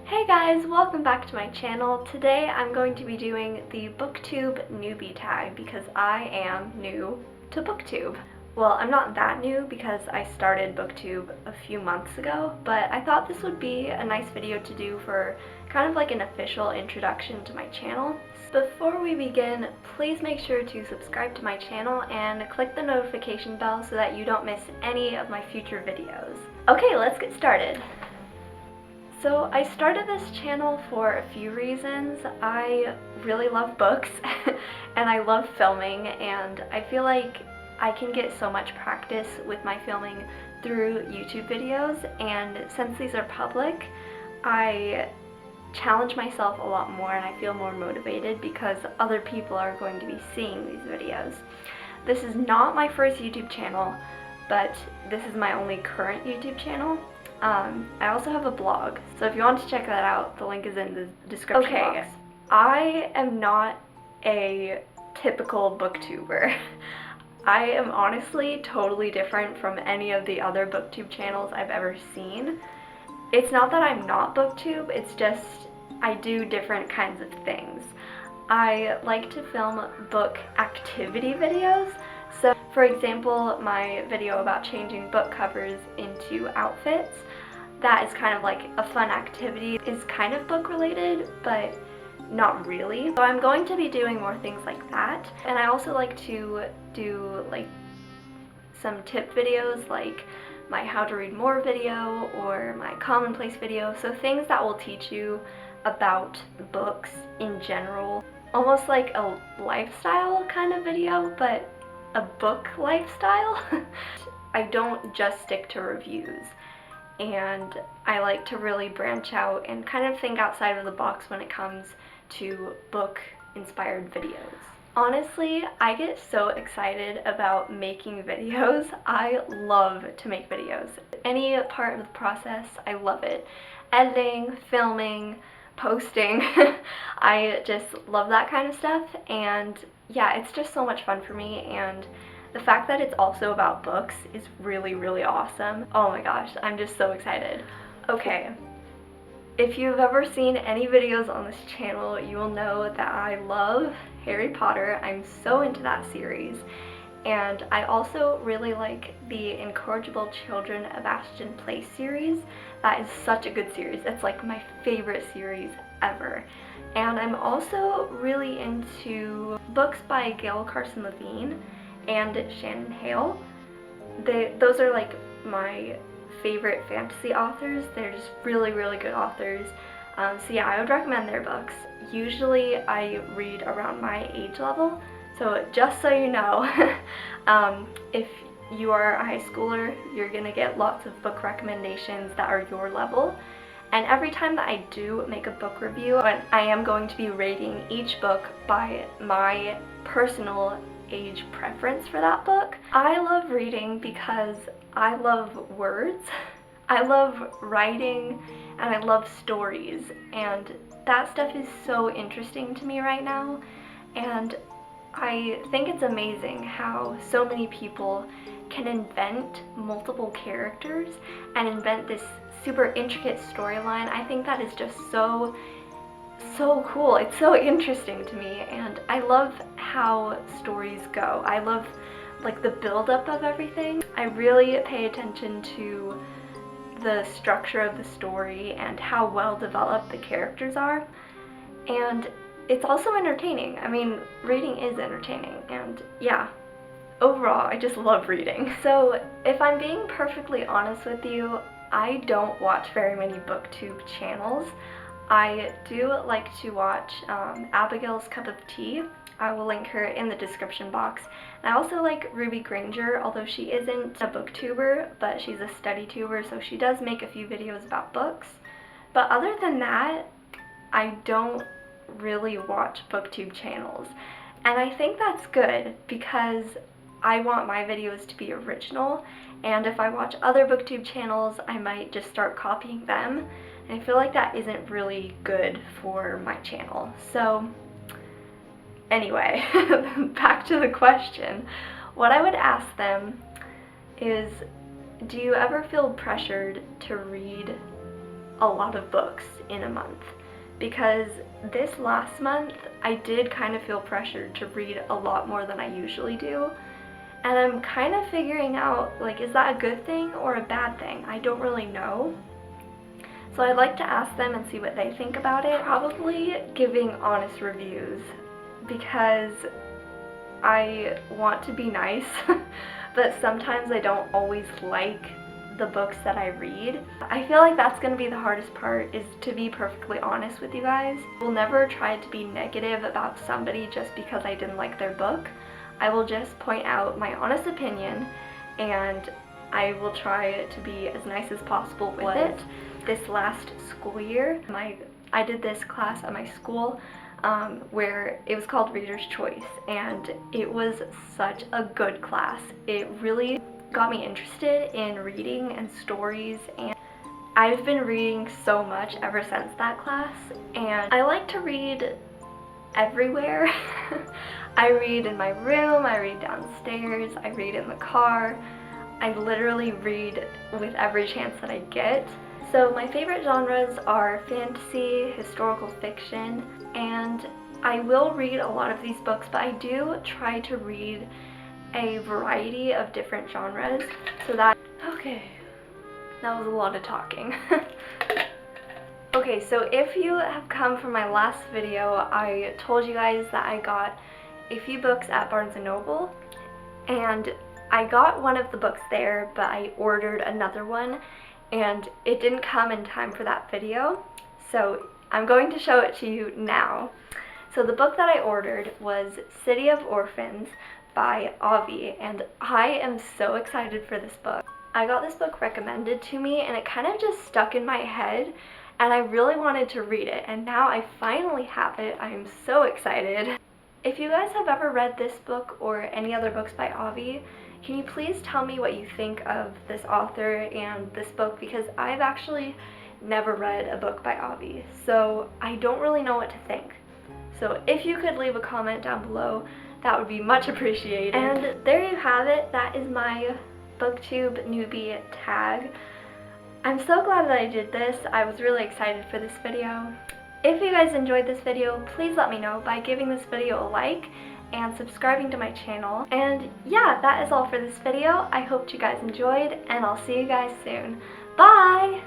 Hey guys, welcome back to my channel. Today I'm going to be doing the BookTube newbie tag because I am new to BookTube. Well, I'm not that new because I started BookTube a few months ago, but I thought this would be a nice video to do for kind of like an official introduction to my channel. Before we begin, please make sure to subscribe to my channel and click the notification bell so that you don't miss any of my future videos. Okay, let's get started. So I started this channel for a few reasons. I really love books and I love filming, and I feel like I can get so much practice with my filming through YouTube videos, and since these are public, I challenge myself a lot more and I feel more motivated because other people are going to be seeing these videos. This is not my first YouTube channel, but this is my only current YouTube channel. I also have a blog, so if you want to check that out, the link is in the description box. I am not a typical booktuber. I am honestly totally different from any of the other booktube channels I've ever seen. It's not that I'm not booktube, it's just I do different kinds of things. I like to film book activity videos. So, for example, my video about changing book covers into outfits, that is kind of like a fun activity. It's kind of book related, but not really. So I'm going to be doing more things like that. And I also like to do like some tip videos, like my how to read more video or my commonplace video. So things that will teach you about books in general. Almost like a lifestyle kind of video, but a book lifestyle. I don't just stick to reviews, and I like to really branch out and kind of think outside of the box when it comes to book inspired videos. Honestly, I get so excited about making videos. I love to make videos. Any part of the process, I love it. Editing, filming, posting, I just love that kind of stuff, and yeah, it's just so much fun for me, and the fact that it's also about books is really, really awesome. Oh my gosh, I'm just so excited. Okay, if you've ever seen any videos on this channel, you will know that I love Harry Potter. I'm so into that series. And I also really like the Incorrigible Children of Ashton Place series. That is such a good series. It's like my favorite series ever. And I'm also really into books by Gail Carson Levine and Shannon Hale. Those are like my favorite fantasy authors. They're just really, really good authors. So yeah, I would recommend their books. Usually I read around my age level. So just so you know, if you are a high schooler, you're gonna get lots of book recommendations that are your level. And every time that I do make a book review, I am going to be rating each book by my personal age preference for that book. I love reading because I love words, I love writing, and I love stories. And that stuff is so interesting to me right now. And I think it's amazing how so many people can invent multiple characters and invent this super intricate storyline. I think that is just so cool. It's so interesting to me, and I love how stories go. I love like the build-up of everything. I really pay attention to the structure of the story and how well developed the characters are. And it's also entertaining. I mean, reading is entertaining, and yeah, overall, I just love reading. So if I'm being perfectly honest with you, I don't watch very many booktube channels. I do like to watch Abigail's Cup of Tea. I will link her in the description box. And I also like Ruby Granger, although she isn't a booktuber, but she's a study tuber, so she does make a few videos about books. But other than that, I don't really watch booktube channels, and I think that's good because I want my videos to be original, and if I watch other booktube channels, I might just start copying them, and I feel like that isn't really good for my channel. So anyway, back to the question. What I would ask them is, do you ever feel pressured to read a lot of books in a month, because this last month I did kind of feel pressured to read a lot more than I usually do, and I'm kind of figuring out, like, is that a good thing or a bad thing? I don't really know. So I'd like to ask them and see what they think about it. Probably giving honest reviews, because I want to be nice, but sometimes I don't always like the books that I read. I feel like that's going to be the hardest part, is to be perfectly honest with you guys. I will never try to be negative about somebody just because I didn't like their book. I will just point out my honest opinion, and I will try to be as nice as possible with it. This last school year, I did this class at my school where it was called Reader's Choice, and it was such a good class. It really got me interested in reading and stories, and I've been reading so much ever since that class, and I like to read everywhere. I read in my room, I read downstairs, I read in the car. I literally read with every chance that I get. So my favorite genres are fantasy, historical fiction, and I will read a lot of these books, but I do try to read a variety of different genres, so that, okay, that was a lot of talking. Okay, so if you have come from my last video, I told you guys that I got a few books at Barnes & Noble, and I got one of the books there, but I ordered another one, and it didn't come in time for that video, so I'm going to show it to you now. So the book that I ordered was City of Orphans by Avi, and I am so excited for this book. I got this book recommended to me, and it kind of just stuck in my head, and I really wanted to read it, and now I finally have it. I am so excited. If you guys have ever read this book or any other books by Avi, can you please tell me what you think of this author and this book, because I've actually never read a book by Avi, so I don't really know what to think. So if you could leave a comment down below, that would be much appreciated. And there you have it. That is my BookTube newbie tag. I'm so glad that I did this. I was really excited for this video. If you guys enjoyed this video, please let me know by giving this video a like and subscribing to my channel. And yeah, that is all for this video. I hope you guys enjoyed, and I'll see you guys soon. Bye!